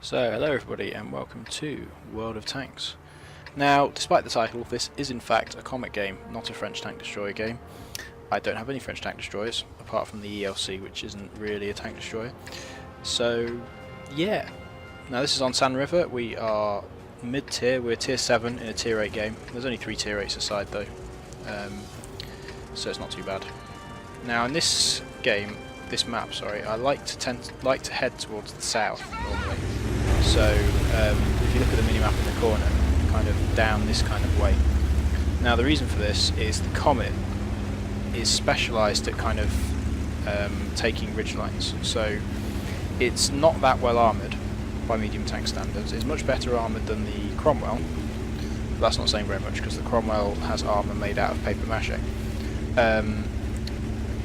So, hello everybody and welcome to World of Tanks. Now, despite the title, this is in fact a Comet game, not a French tank destroyer game. I don't have any French tank destroyers, apart from the ELC, which isn't really a tank destroyer. So, yeah. Now this is on San River. We are mid-tier, we're tier 7 in a tier 8 game. There's only 3 tier 8s aside though, so it's not too bad. Now in this game, this map, sorry, I like to head towards the south normally. So if you look at the mini-map in the corner, kind of down this kind of way. Now the reason for this is the Comet is specialised at kind of taking ridgelines. So it's not that well armoured by medium tank standards. It's much better armoured than the Cromwell. But that's not saying very much because the Cromwell has armour made out of paper mache.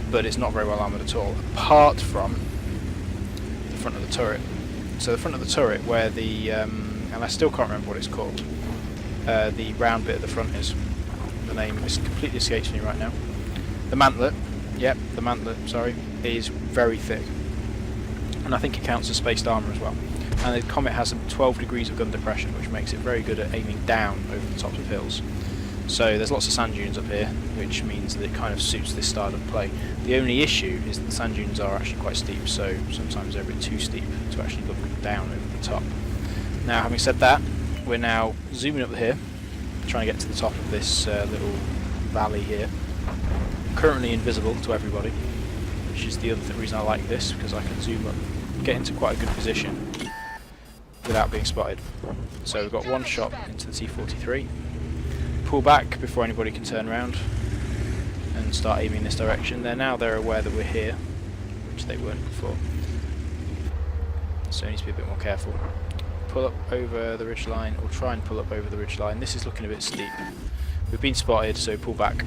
But it's not very well armoured at all, apart from the front of the turret. So the front of the turret, where the and I still can't remember what it's called, the round bit at the front is. The name is completely escapes me right now. The mantlet, yep, the mantlet, sorry, is very thick, and I think it counts as spaced armour as well. And the Comet has 12 degrees of gun depression, which makes it very good at aiming down over the tops of hills. So there's lots of sand dunes up here, which means that it kind of suits this style of play. The only issue is that the sand dunes are actually quite steep, so sometimes they're a bit too steep to actually look down over the top. Now, having said that, we're now zooming up here, trying to get to the top of this little valley here. Currently invisible to everybody, which is the other reason I like this, because I can zoom up, get into quite a good position without being spotted. So we've got one shot into the T-43. Pull back before anybody can turn around and start aiming in this direction. They're aware that we're here, which they weren't before. So you need to be a bit more careful. Pull up over the ridgeline, or try and pull up over the ridgeline. This is looking a bit steep. We've been spotted, so pull back.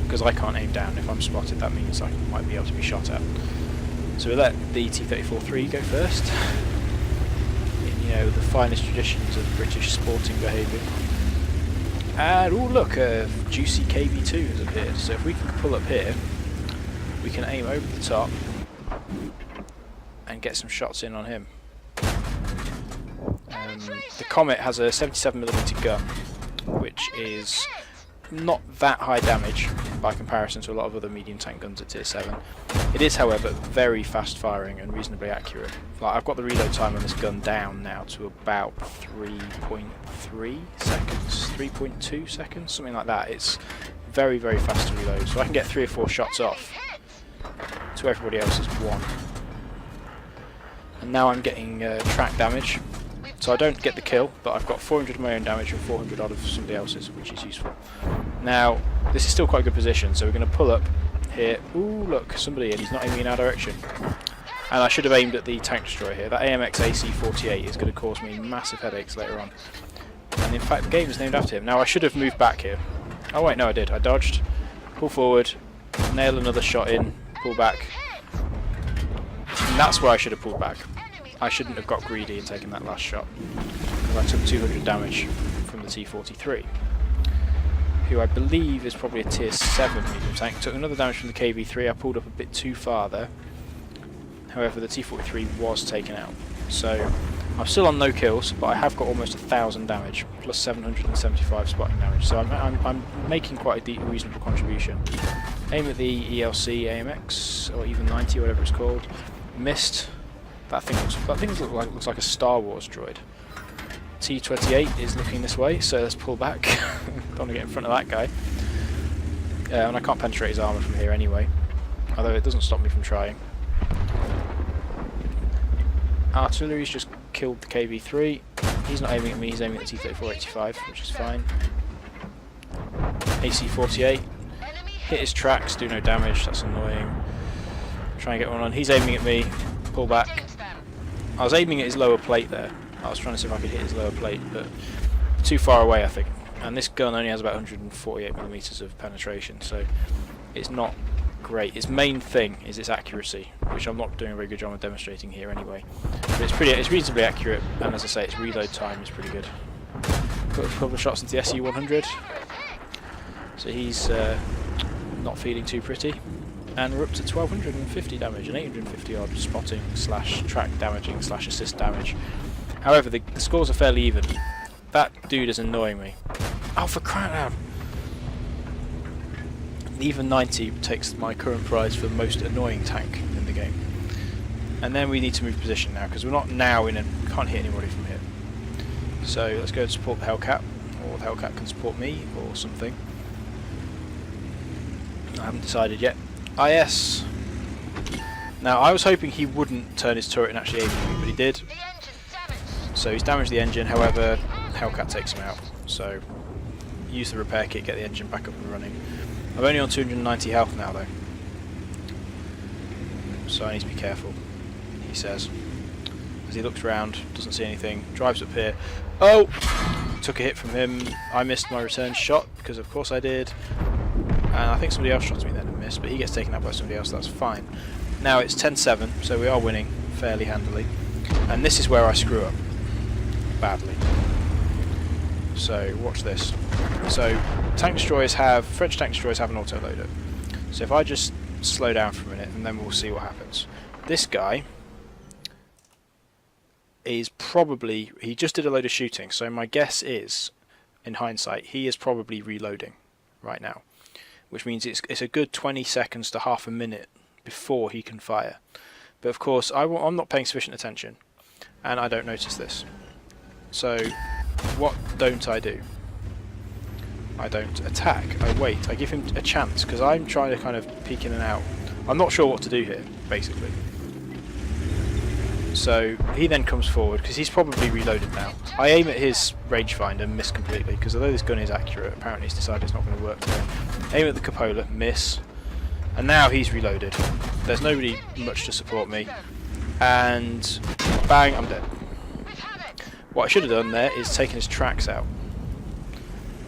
Because I can't aim down. If I'm spotted, that means I might be able to be shot at. So we let the T-34-3 go first. In, you know, the finest traditions of British sporting behaviour. And oh look, a juicy KV2 has appeared. So if we can pull up here, we can aim over the top and get some shots in on him. The Comet has a 77mm gun, which is not that high damage by comparison to a lot of other medium tank guns at tier 7. It is, however, very fast firing and reasonably accurate. Like, I've got the reload time on this gun down now to about 3.3 seconds, 3.2 seconds, something like that. It's very, very fast to reload, so I can get 3 or 4 shots off to everybody else's 1. And now I'm getting track damage. So I don't get the kill, but I've got 400 of my own damage and 400 odd of somebody else's, which is useful. Now, this is still quite a good position, so we're going to pull up here. Ooh, look, somebody in. He's not aiming in our direction. And I should have aimed at the tank destroyer here. That AMX AC-48 is going to cause me massive headaches later on. And in fact, the game is named after him. Now, I should have moved back here. Oh wait, no I did. I dodged, pull forward, nail another shot in, pull back. And that's where I should have pulled back. I shouldn't have got greedy and taken that last shot, because I took 200 damage from the T-43, who I believe is probably a tier 7 medium tank. Took another damage from the KV-3, I pulled up a bit too far there. However, the T-43 was taken out. So, I'm still on no kills, but I have got almost 1,000 damage, plus 775 spotting damage, so I'm making quite a reasonable contribution. Aim at the ELC AMX, or even 90, whatever it's called. Missed. That thing looks like a Star Wars droid. T-28 is looking this way, so let's pull back. Don't want to get in front of that guy. And I can't penetrate his armour from here anyway, although it doesn't stop me from trying. Artillery's just killed the KV-3. He's not aiming at me, he's aiming at the T-34-85, which is fine. AC-48. Hit his tracks, do no damage, that's annoying. Try and get one on. He's aiming at me, pull back. I was aiming at his lower plate there. I was trying to see if I could hit his lower plate, but too far away I think. And this gun only has about 148mm of penetration, so it's not great. Its main thing is its accuracy, which I'm not doing a very good job of demonstrating here anyway. But it's reasonably accurate, and as I say, its reload time is pretty good. Put a couple of shots into the SU-100, so he's not feeling too pretty. and we're up to 1250 damage and 850 odd spotting slash track damaging slash assist damage. However, the scores are fairly even. That dude is annoying me. Oh, for crying out! Even 90 takes my current prize for the most annoying tank in the game. And then we need to move position now, because we're not now in a... can't hit anybody from here. So let's go and support the Hellcat, or the Hellcat can support me, or something. I haven't decided yet. IS! Now, I was hoping he wouldn't turn his turret and actually aim at me, but he did. So he's damaged the engine, however, Hellcat takes him out. So, use the repair kit, get the engine back up and running. I'm only on 290 health now though, so I need to be careful, he says. As he looks round, doesn't see anything, drives up here. Oh! Took a hit from him. I missed my return shot, because of course I did. And I think somebody else shot me then and missed, but he gets taken out by somebody else, that's fine. Now it's 10-7, so we are winning fairly handily. And this is where I screw up. Badly. So, watch this. So, French tank destroyers have an autoloader. So if I just slow down for a minute and then we'll see what happens. This guy is probably, he just did a load of shooting, so my guess is, in hindsight, he is probably reloading right now. Which means it's a good 20 seconds to half a minute before he can fire. But of course, I'm not paying sufficient attention, and I don't notice this. So, what don't I do? I don't attack, I wait, I give him a chance, because I'm trying to kind of peek in and out. I'm not sure what to do here, basically. So, he then comes forward, because he's probably reloaded now. I aim at his rangefinder and miss completely, because although this gun is accurate, apparently he's decided it's not going to work today. Aim at the cupola, miss, and now he's reloaded. There's nobody much to support me, and bang, I'm dead. What I should have done there is taken his tracks out,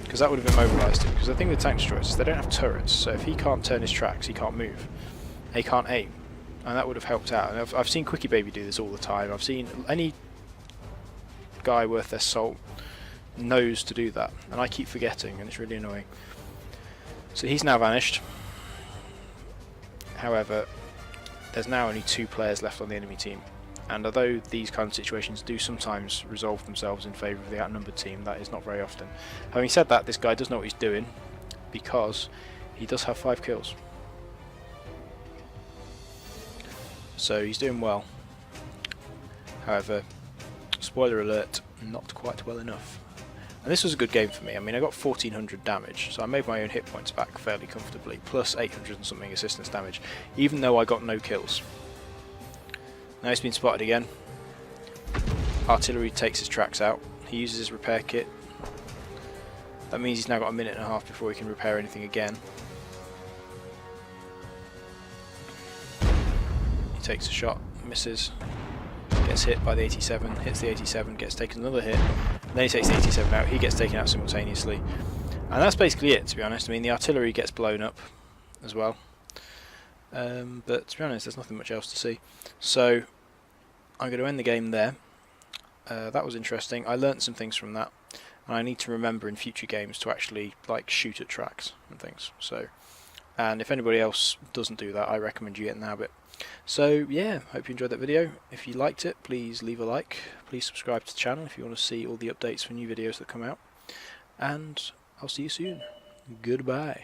because that would have immobilised him. Because the thing with tank destroyers is they don't have turrets, so if he can't turn his tracks, he can't move. He can't aim, and that would have helped out. And I've seen Quickie Baby do this all the time. I've seen any guy worth their salt knows to do that, and I keep forgetting, and it's really annoying. So he's now vanished. However, there's now only 2 players left on the enemy team. And although these kind of situations do sometimes resolve themselves in favour of the outnumbered team, that is not very often. Having said that, this guy does know what he's doing, because he does have 5 kills. So he's doing well. However, spoiler alert, not quite well enough. And this was a good game for me. I mean, I got 1400 damage, so I made my own hit points back fairly comfortably, plus 800 and something assistance damage, even though I got no kills. Now he's been spotted again. Artillery takes his tracks out. He uses his repair kit. That means he's now got a minute and a half before he can repair anything again. He takes a shot, misses, gets hit by the 87, hits the 87, gets taken another hit, then he takes the 87 out, he gets taken out simultaneously. And that's basically it, to be honest. I mean, the artillery gets blown up as well. But to be honest, there's nothing much else to see. So I'm going to end the game there. That was interesting. I learnt some things from that, and I need to remember in future games to actually like shoot at tracks and things. So, and if anybody else doesn't do that, I recommend you get in the habit. So yeah, hope you enjoyed that video. If you liked it, please leave a like. Please subscribe to the channel if you want to see all the updates for new videos that come out. And I'll see you soon. Goodbye.